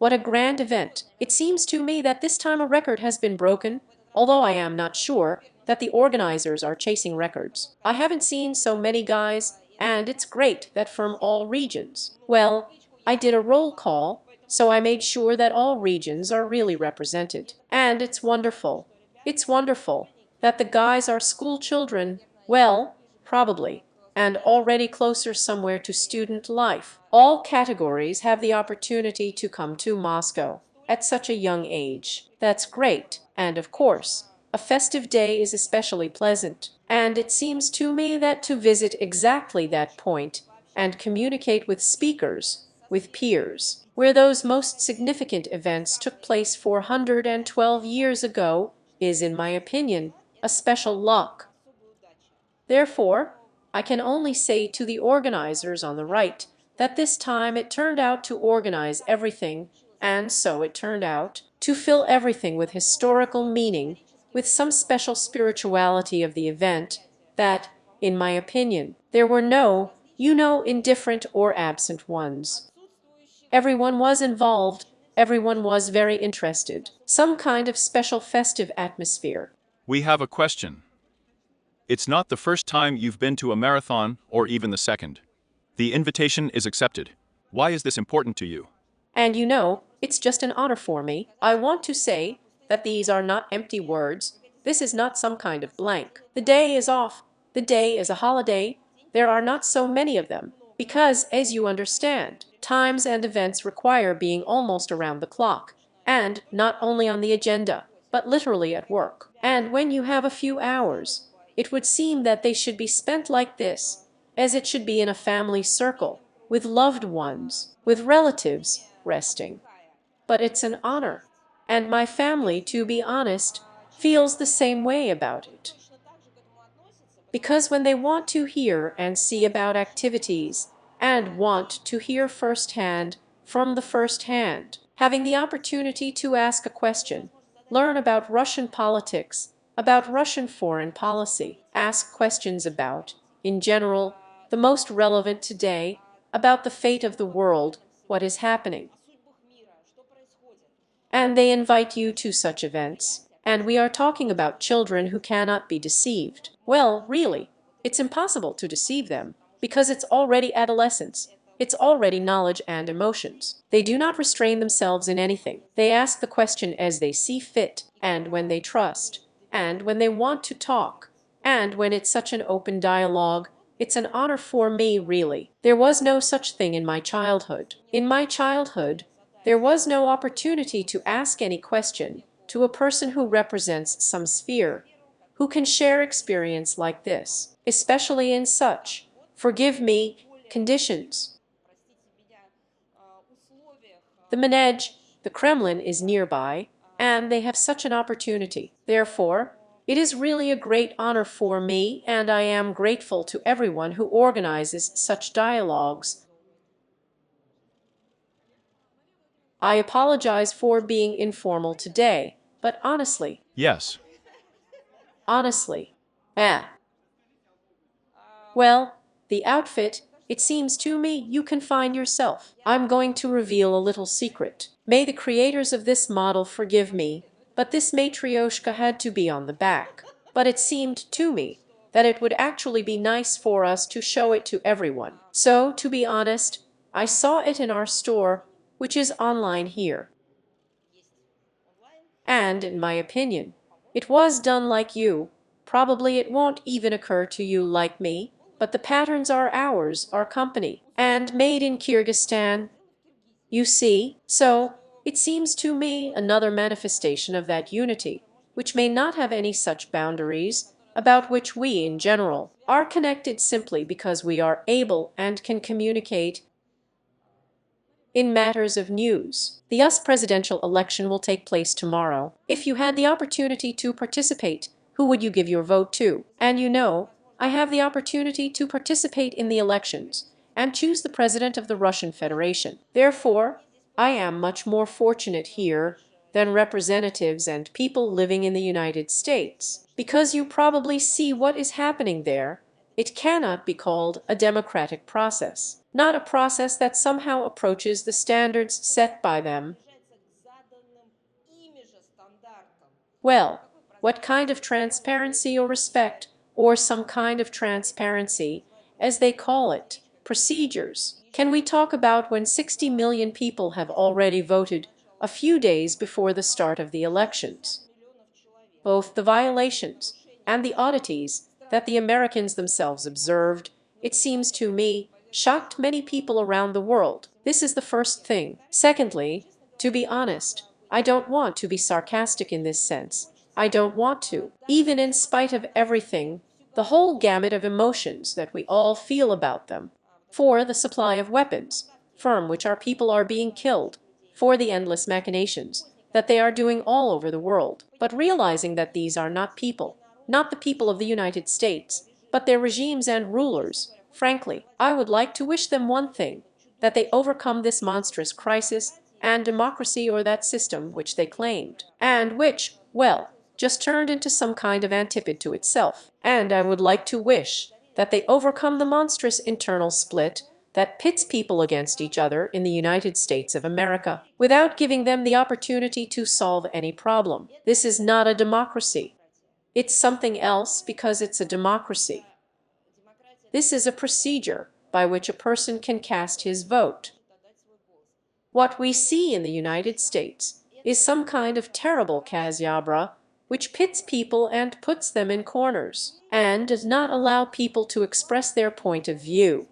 What a grand event! It seems to me that this time a record has been broken, although I am not sure that the organizers are chasing records. I haven't seen so many guys, and it's great that from all regions. Well, I did a roll call, so I made sure that all regions are really represented. And it's wonderful. It's wonderful that the guys are school children, well, probably, and already closer somewhere to student life. All categories have the opportunity to come to Moscow at such a young age. That's great. And of course, a festive day is especially pleasant. And it seems to me that to visit exactly that point and communicate with speakers, with peers, where those most significant events took place 412 years ago, is, in my opinion, a special luck. Therefore, I can only say to the organizers on the right that this time it turned out to organize everything, and so it turned out to fill everything with historical meaning, with some special spirituality of the event, that, in my opinion, there were no, indifferent or absent ones. Everyone was involved, everyone was very interested, some kind of special festive atmosphere. We have a question. It's not the first time you've been to a marathon, or even the second. The invitation is accepted. Why is this important to you? And it's just an honor for me. I want to say that these are not empty words. This is not some kind of blank. The day is off. The day is a holiday. There are not so many of them, because, as you understand, times and events require being almost around the clock, and not only on the agenda, but literally at work. And when you have a few hours, it would seem that they should be spent like this, as it should be in a family circle, with loved ones, with relatives, resting. But it's an honor, and my family, to be honest, feels the same way about it. Because when they want to hear and see about activities, and want to hear firsthand from the first hand, having the opportunity to ask a question, learn about Russian politics, about Russian foreign policy, ask questions about, in general, the most relevant today, about the fate of the world, what is happening. And they invite you to such events. And we are talking about children who cannot be deceived. Well, really, it's impossible to deceive them, because it's already adolescence. It's already knowledge and emotions. They do not restrain themselves in anything. They ask the question as they see fit, and when they trust, and when they want to talk, and when it's such an open dialogue. It's an honor for me, really. There was no such thing in my childhood. In my childhood, there was no opportunity to ask any question to a person who represents some sphere, who can share experience like this, especially in such, forgive me, conditions. The Manege, the Kremlin, is nearby, and they have such an opportunity. Therefore, it is really a great honor for me, and I am grateful to everyone who organizes such dialogues. I apologize for being informal today, but honestly, Yes. honestly, well, the outfit, it seems to me you can find yourself. I'm going to reveal a little secret. May the creators of this model forgive me, but this matryoshka had to be on the back. But it seemed to me that it would actually be nice for us to show it to everyone. So, to be honest, I saw it in our store, which is online here. And, in my opinion, it was done like you. Probably it won't even occur to you like me, but the patterns are ours, our company, and made in Kyrgyzstan. You see, so it seems to me another manifestation of that unity, which may not have any such boundaries, about which we, in general, are connected simply because we are able and can communicate. In matters of news, the US presidential election will take place tomorrow. If you had the opportunity to participate, who would you give your vote to? And I have the opportunity to participate in the elections and choose the president of the Russian Federation. Therefore, I am much more fortunate here than representatives and people living in the United States, because you probably see what is happening there. It cannot be called a democratic process, not a process that somehow approaches the standards set by them. Well, what kind of transparency or respect, or some kind of transparency, as they call it, procedures, can we talk about when 60 million people have already voted a few days before the start of the elections? Both the violations and the oddities that the Americans themselves observed, it seems to me, shocked many people around the world. This is the first thing. Secondly, to be honest, I don't want to be sarcastic in this sense. I don't want to. Even in spite of everything, the whole gamut of emotions that we all feel about them. For the supply of weapons, from which our people are being killed, for the endless machinations that they are doing all over the world, but realizing that these are not people, not the people of the United States, but their regimes and rulers. Frankly, I would like to wish them one thing, that they overcome this monstrous crisis and democracy or that system which they claimed, and which, well, just turned into some kind of antipode to itself. And I would like to wish that they overcome the monstrous internal split that pits people against each other in the United States of America, without giving them the opportunity to solve any problem. This is not a democracy. It's something else because it's a democracy. This is a procedure by which a person can cast his vote. What we see in the United States is some kind of terrible casyabra which pits people and puts them in corners, and does not allow people to express their point of view.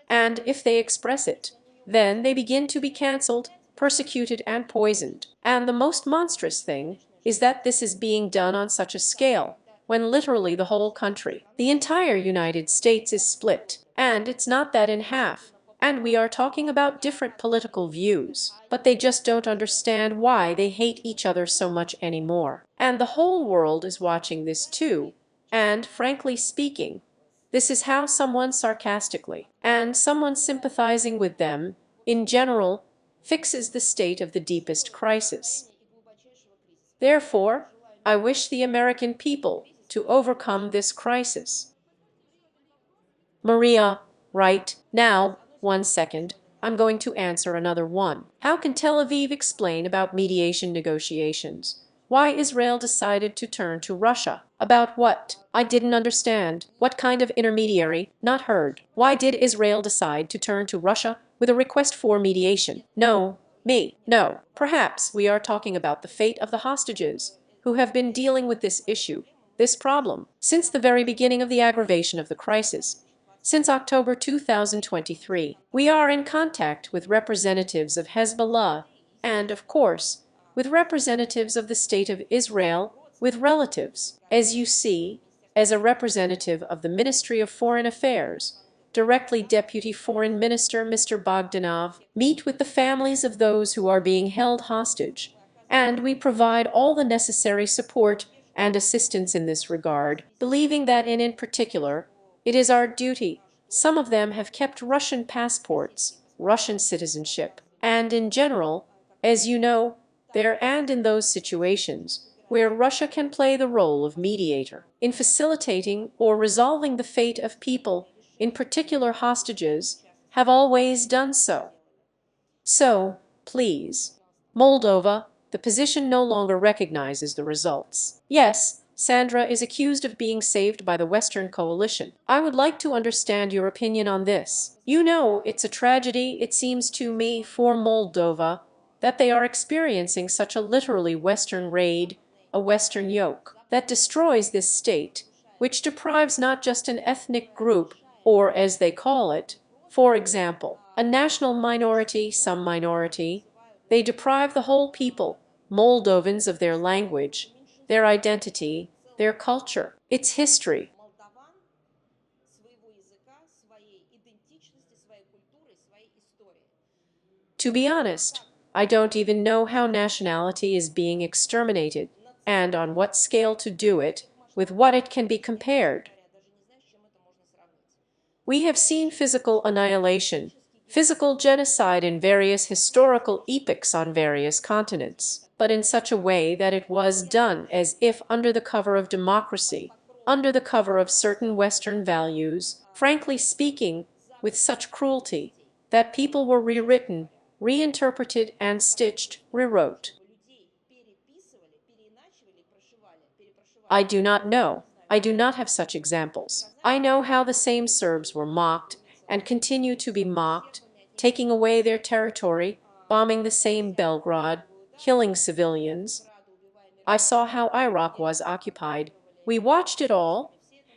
And if they express it, then they begin to be cancelled, persecuted, and poisoned. And the most monstrous thing is that this is being done on such a scale, when literally the whole country, the entire United States, is split. And it's not that in half, and we are talking about different political views, but they just don't understand why they hate each other so much anymore. And the whole world is watching this too, and frankly speaking, this is how someone sarcastically, and someone sympathizing with them, in general, fixes the state of the deepest crisis. Therefore, I wish the American people to overcome this crisis. Maria, right, now, 1 second, I'm going to answer another one. How can Tel Aviv explain about mediation negotiations? Why Israel decided to turn to Russia? About what? I didn't understand. What kind of intermediary? Not heard. Why did Israel decide to turn to Russia with a request for mediation? No. Me. No. Perhaps we are talking about the fate of the hostages who have been dealing with this issue, this problem, since the very beginning of the aggravation of the crisis. Since October 2023, we are in contact with representatives of Hezbollah and, of course, with representatives of the State of Israel, with relatives. As you see, as a representative of the Ministry of Foreign Affairs, directly Deputy Foreign Minister Mr. Bogdanov, meet with the families of those who are being held hostage, and we provide all the necessary support and assistance in this regard, believing that in particular, it is our duty. Some of them have kept Russian passports, Russian citizenship, and in general, as you know, there and in those situations where Russia can play the role of mediator in facilitating or resolving the fate of people, in particular hostages, have always done so. So, please, Moldova, the position no longer recognizes the results. Yes, Sandra is accused of being saved by the Western coalition. I would like to understand your opinion on this. You know, it's a tragedy, it seems to me, for Moldova, that they are experiencing such a literally Western raid, a Western yoke, that destroys this state, which deprives not just an ethnic group, or as they call it, for example, a national minority, some minority. They deprive the whole people, Moldovans, of their language, their identity, their culture, its history. To be honest, I don't even know how nationality is being exterminated, and on what scale to do it, with what it can be compared. We have seen physical annihilation, physical genocide in various historical epochs on various continents, but in such a way that it was done as if under the cover of democracy, under the cover of certain Western values, frankly speaking, with such cruelty, that people were rewritten, reinterpreted and stitched, rewrote. I do not know. I do not have such examples. I know how the same Serbs were mocked and continue to be mocked, taking away their territory, bombing the same Belgrade, killing civilians. I saw how Iraq was occupied. We watched it all,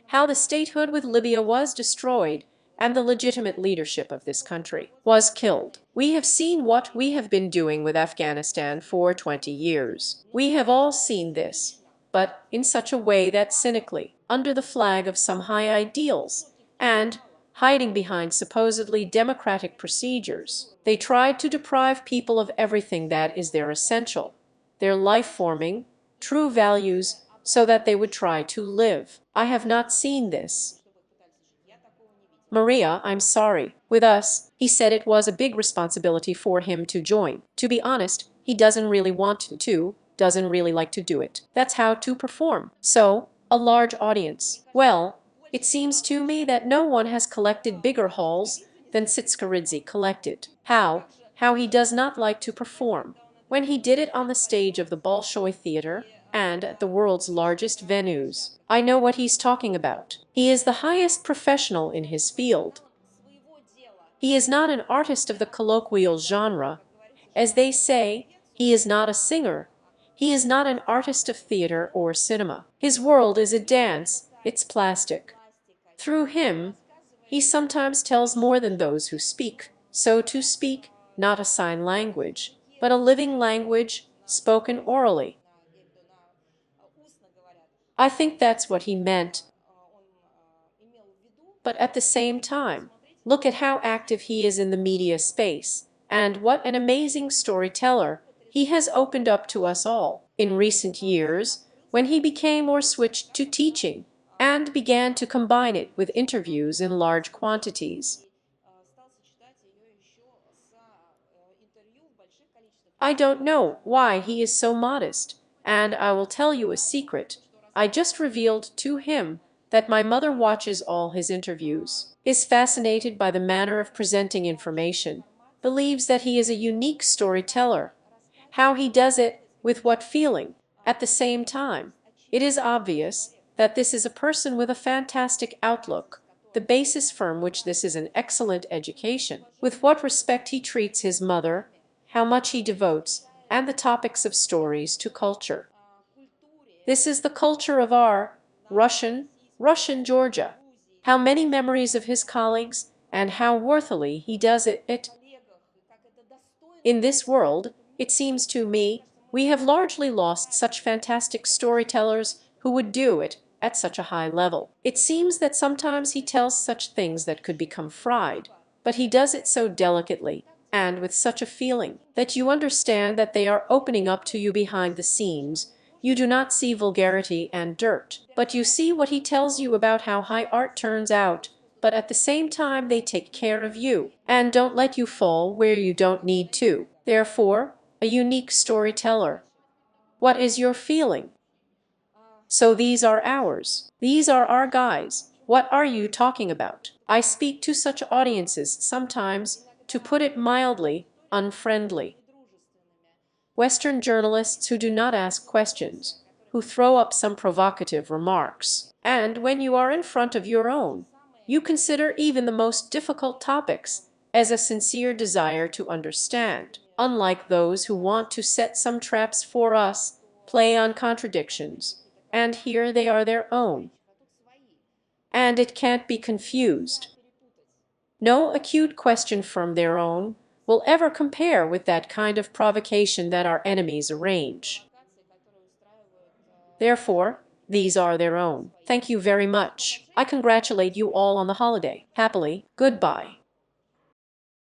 how the statehood with Libya was destroyed and the legitimate leadership of this country was killed. We have seen what we have been doing with Afghanistan for 20 years. We have all seen this, but in such a way that cynically, under the flag of some high ideals, and hiding behind supposedly democratic procedures, they tried to deprive people of everything that is their essential, their life-forming, true values, so that they would try to live. I have not seen this. Maria, I'm sorry. With us, he said it was a big responsibility for him to join. To be honest, he doesn't really want to, doesn't really like to do it. That's how to perform. So, a large audience. Well, it seems to me that no one has collected bigger halls than Sitskaridze collected. How he does not like to perform. When he did it on the stage of the Bolshoi Theater, and at the world's largest venues. I know what he's talking about. He is the highest professional in his field. He is not an artist of the colloquial genre. As they say, he is not a singer. He is not an artist of theater or cinema. His world is a dance, it's plastic. Through him, he sometimes tells more than those who speak, so to speak, not a sign language, but a living language, spoken orally. I think that's what he meant. But at the same time, look at how active he is in the media space, and what an amazing storyteller he has opened up to us all. In recent years, when he became or switched to teaching, and began to combine it with interviews in large quantities. I don't know why he is so modest, and I will tell you a secret. I just revealed to him that my mother watches all his interviews, is fascinated by the manner of presenting information, believes that he is a unique storyteller. How he does it, with what feeling, at the same time. It is obvious that this is a person with a fantastic outlook, the basis from which this is an excellent education. With what respect he treats his mother, how much he devotes, and the topics of stories to culture. This is the culture of our Russian Georgia. How many memories of his colleagues, and how worthily he does it. In this world, it seems to me, we have largely lost such fantastic storytellers who would do it at such a high level. It seems that sometimes he tells such things that could become fried, but he does it so delicately, and with such a feeling, that you understand that they are opening up to you behind the scenes. You do not see vulgarity and dirt, but you see what he tells you about how high art turns out, but at the same time they take care of you, and don't let you fall where you don't need to. Therefore, a unique storyteller. What is your feeling? So these are ours. These are our guys. What are you talking about? I speak to such audiences sometimes, to put it mildly, unfriendly. Western journalists who do not ask questions, who throw up some provocative remarks. And when you are in front of your own, you consider even the most difficult topics as a sincere desire to understand, unlike those who want to set some traps for us, play on contradictions, and here they are their own. And it can't be confused. No acute question from their own will ever compare with that kind of provocation that our enemies arrange. Therefore, these are their own. Thank you very much. I congratulate you all on the holiday. Happily, goodbye.